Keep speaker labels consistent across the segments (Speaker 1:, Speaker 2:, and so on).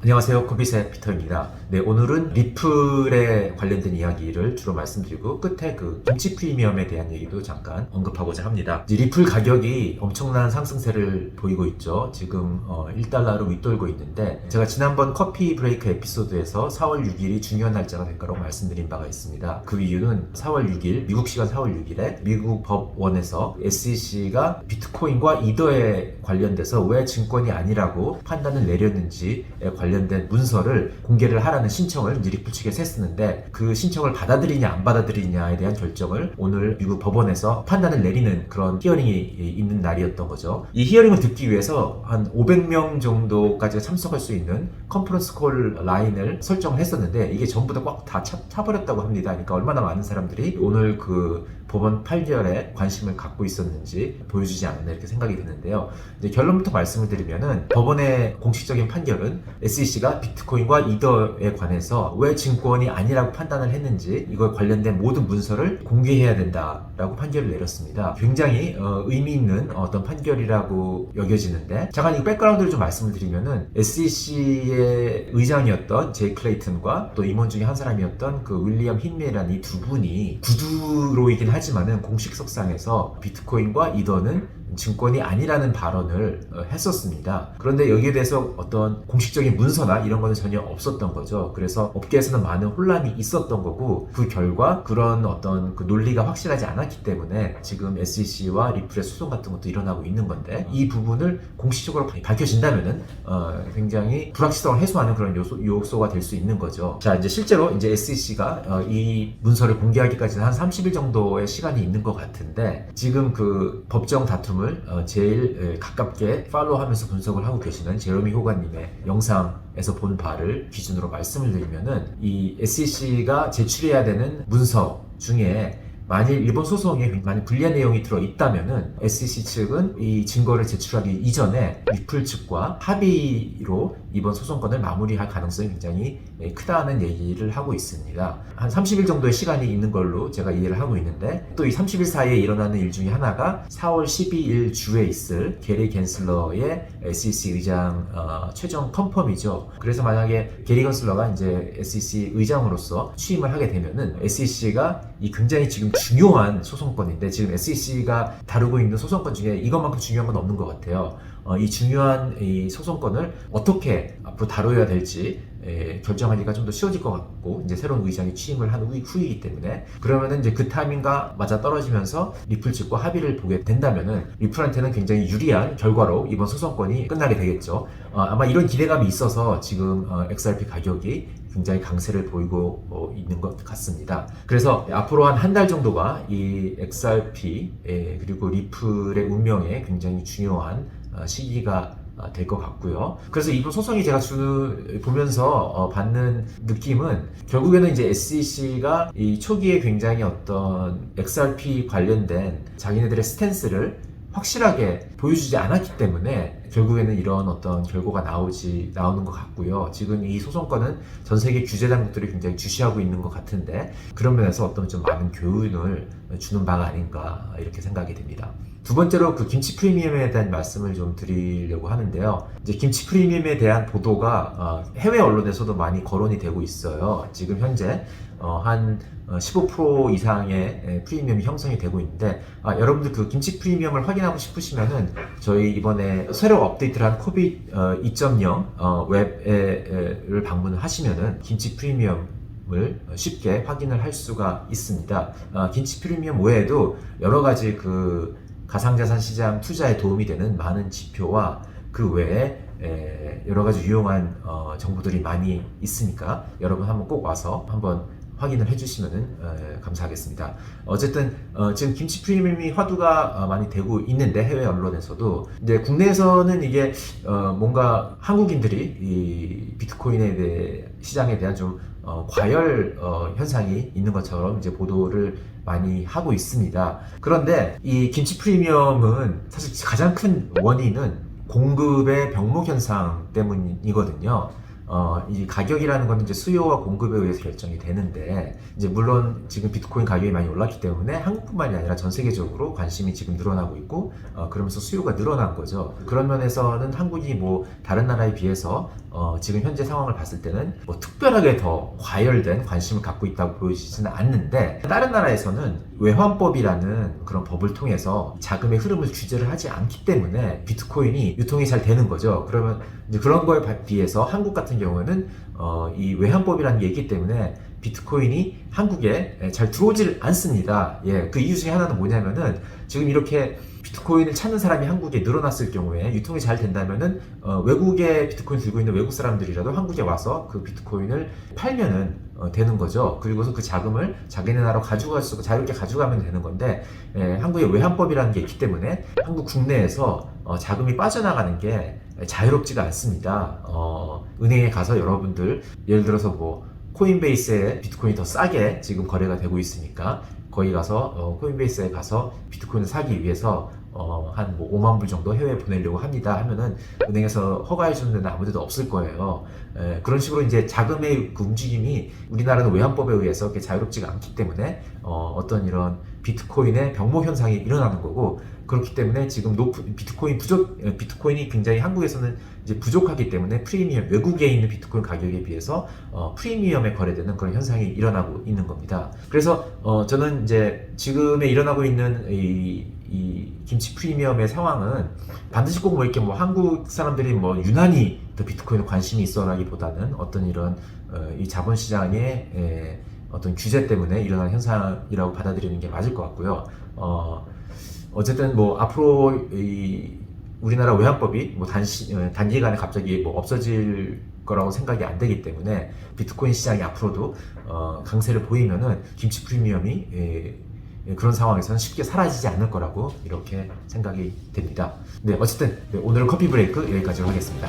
Speaker 1: 안녕하세요. 코비세 피터입니다. 네, 오늘은 리플에 관련된 이야기를 주로 말씀드리고 끝에 그 김치 프리미엄에 대한 얘기도 잠깐 언급하고자 합니다. 이제 리플 가격이 엄청난 상승세를 보이고 있죠. 지금 1달러로 윗돌고 있는데 제가 지난번 커피 브레이크 에피소드에서 4월 6일이 중요한 날짜가 될 거라고 말씀드린 바가 있습니다. 그 이유는 4월 6일, 미국 시간 4월 6일에 미국 법원에서 SEC가 비트코인과 이더에 관련돼서 왜 증권이 아니라고 판단을 내렸는지에 관련된 문서를 공개를 하라는 신청을 이제 리플 측에서 했었는데 그 신청을 받아들이냐 안 받아들이냐에 대한 결정을 오늘 미국 법원에서 판단을 내리는 그런 히어링이 있는 날이었던 거죠. 이 히어링을 듣기 위해서 한 500명 정도까지 참석할 수 있는 컨퍼런스 콜 라인을 설정을 했었는데 이게 전부 다 꽉 다 차버렸다고 합니다. 그러니까 얼마나 많은 사람들이 오늘 그 법원 판결에 관심을 갖고 있었는지 보여주지 않았나 이렇게 생각이 드는데요. 이제 결론부터 말씀을 드리면은 법원의 공식적인 판결은 SEC가 비트코인과 이더에 관해서 왜 증권이 아니라고 판단을 했는지 이걸 관련된 모든 문서를 공개해야 된다라고 판결을 내렸습니다. 굉장히 의미 있는 어떤 판결이라고 여겨지는데 잠깐 이 백그라운드를 좀 말씀을 드리면은 SEC의 의장이었던 제이 클레이튼과 또 임원 중에 한 사람이었던 그 윌리엄 힌메이라는 이 두 분이 구두로이긴 하지만은 공식석상에서 비트코인과 이더는 증권이 아니라는 발언을 했었습니다. 그런데 여기에 대해서 어떤 공식적인 문서나 이런 거는 전혀 없었던 거죠. 그래서 업계에서는 많은 혼란이 있었던 거고 그 결과 그런 어떤 그 논리가 확실하지 않았기 때문에 지금 SEC와 리플의 소송 같은 것도 일어나고 있는 건데 이 부분을 공식적으로 밝혀진다면은 굉장히 불확실성을 해소하는 그런 요소가 될 수 있는 거죠. 자, 이제 실제로 이제 SEC가 이 문서를 공개하기까지는 한 30일 정도의 시간이 있는 것 같은데 지금 그 법정 다툼을 제일 가깝게 팔로우하면서 분석을 하고 계시는 제로미 호가님의 영상에서 본 바를 기준으로 말씀을 드리면은 이 SEC가 제출해야 되는 문서 중에 만일 이번 소송에 많이 불리한 내용이 들어있다면은 SEC 측은 이 증거를 제출하기 이전에 리플 측과 합의로 이번 소송건을 마무리할 가능성이 굉장히 크다는 얘기를 하고 있습니다. 한 30일 정도의 시간이 있는 걸로 제가 이해를 하고 있는데 또 이 30일 사이에 일어나는 일 중에 하나가 4월 12일 주에 있을 게리 갠슬러의 SEC 의장 최종 컨펌이죠. 그래서 만약에 게리 갠슬러가 이제 SEC 의장으로서 취임을 하게 되면은 SEC가 이 굉장히 지금 중요한 소송건인데 지금 SEC가 다루고 있는 소송건 중에 이것만큼 중요한 건 없는 것 같아요. 이 중요한 이 소송건을 어떻게 앞으로 다뤄야 될지 결정하기가 좀 더 쉬워질 것 같고 이제 새로운 의장이 취임을 한 후이기 때문에 그러면은 이제 그 타이밍과 맞아 떨어지면서 리플 측과 합의를 보게 된다면은 리플한테는 굉장히 유리한 결과로 이번 소송건이 끝나게 되겠죠. 아마 이런 기대감이 있어서 지금 XRP 가격이 굉장히 강세를 보이고 있는 것 같습니다. 그래서 앞으로 한 달 정도가 이 XRP 그리고 리플의 운명에 굉장히 중요한 시기가 될 것 같고요. 그래서 이번 소송이 제가 보면서 받는 느낌은 결국에는 이제 SEC가 이 초기에 굉장히 어떤 XRP 관련된 자기네들의 스탠스를 확실하게 보여주지 않았기 때문에 결국에는 이런 어떤 결과가 나오는 것 같고요. 지금 이 소송건은 전 세계 규제 당국들이 굉장히 주시하고 있는 것 같은데 그런 면에서 어떤 좀 많은 교훈을 주는 바가 아닌가 이렇게 생각이 됩니다. 두 번째로 그 김치 프리미엄에 대한 말씀을 좀 드리려고 하는데요. 이제 김치 프리미엄에 대한 보도가 해외 언론에서도 많이 거론이 되고 있어요. 지금 현재 한 15% 이상의 프리미엄이 형성이 되고 있는데 여러분들 그 김치 프리미엄을 확인하고 싶으시면은 저희 이번에 새로 업데이트를 한 코빗 2.0 웹을 방문을 하시면은 김치 프리미엄을 쉽게 확인을 할 수가 있습니다. 김치 프리미엄 외에도 여러 가지 그 가상자산 시장 투자에 도움이 되는 많은 지표와 그 외에 여러 가지 유용한 정보들이 많이 있으니까 여러분 한번 꼭 와서 한번 확인을 해주시면 감사하겠습니다. 어쨌든 지금 김치 프리미엄이 화두가 많이 되고 있는데 해외 언론에서도 이제 국내에서는 이게 뭔가 한국인들이 이 비트코인에 대해 시장에 대한 좀 과열 현상이 있는 것처럼 이제 보도를 많이 하고 있습니다. 그런데 이 김치 프리미엄은 사실 가장 큰 원인은 공급의 병목 현상 때문이거든요. 이 가격이라는 건 이제 수요와 공급에 의해서 결정이 되는데, 이제 물론 지금 비트코인 가격이 많이 올랐기 때문에 한국뿐만이 아니라 전 세계적으로 관심이 지금 늘어나고 있고, 그러면서 수요가 늘어난 거죠. 그런 면에서는 한국이 뭐 다른 나라에 비해서 지금 현재 상황을 봤을 때는 뭐 특별하게 더 과열된 관심을 갖고 있다고 보여지지는 않는데, 다른 나라에서는 외환법이라는 그런 법을 통해서 자금의 흐름을 규제를 하지 않기 때문에 비트코인이 유통이 잘 되는 거죠. 그러면 이제 그런 거에 비해서 한국 같은 경우에는 이 외환법이라는 게 있기 때문에 비트코인이 한국에 잘 들어오질 않습니다. 예, 그 이유 중에 하나는 뭐냐면은 지금 이렇게 비트코인을 찾는 사람이 한국에 늘어났을 경우에 유통이 잘 된다면은 외국에 비트코인 들고 있는 외국 사람들이라도 한국에 와서 그 비트코인을 팔면은 되는 거죠. 그리고서 그 자금을 자기네 나라로 가져갈 수 있고 자유롭게 가져가면 되는 건데, 한국에 외환법이라는 게 있기 때문에 한국 국내에서 자금이 빠져나가는 게 자유롭지가 않습니다. 은행에 가서 여러분들 예를 들어서 뭐 코인베이스에 비트코인이 더 싸게 지금 거래가 되고 있으니까 거기 가서 코인베이스에 가서 비트코인을 사기 위해서 한 뭐 5만 불 정도 해외에 보내려고 합니다 하면은 은행에서 허가해 주는 데는 아무 데도 없을 거예요. 그런 식으로 이제 자금의 그 움직임이 우리나라는 외환법에 의해서 그렇게 자유롭지가 않기 때문에 어떤 이런 비트코인의 병목 현상이 일어나는 거고, 그렇기 때문에 지금 높은 비트코인이 굉장히 한국에서는 이제 부족하기 때문에 프리미엄, 외국에 있는 비트코인 가격에 비해서 프리미엄에 거래되는 그런 현상이 일어나고 있는 겁니다. 그래서 저는 이제 지금에 일어나고 있는 이 김치 프리미엄의 상황은 반드시 꼭 뭐 이렇게 뭐 한국 사람들이 뭐 유난히 더 비트코인에 관심이 있어라기보다는 어떤 이런 이 자본시장의 어떤 규제 때문에 일어난 현상이라고 받아들이는 게 맞을 것 같고요. 어쨌든 뭐 앞으로 이 우리나라 외환법이 뭐 단기간에 갑자기 뭐 없어질 거라고 생각이 안 되기 때문에 비트코인 시장이 앞으로도 강세를 보이면은 김치 프리미엄이 그런 상황에서는 쉽게 사라지지 않을 거라고 이렇게 생각이 됩니다. 네, 어쨌든 오늘 커피 브레이크 여기까지 하겠습니다.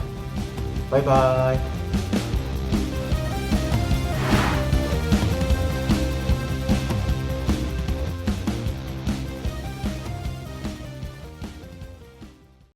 Speaker 1: 바이바이.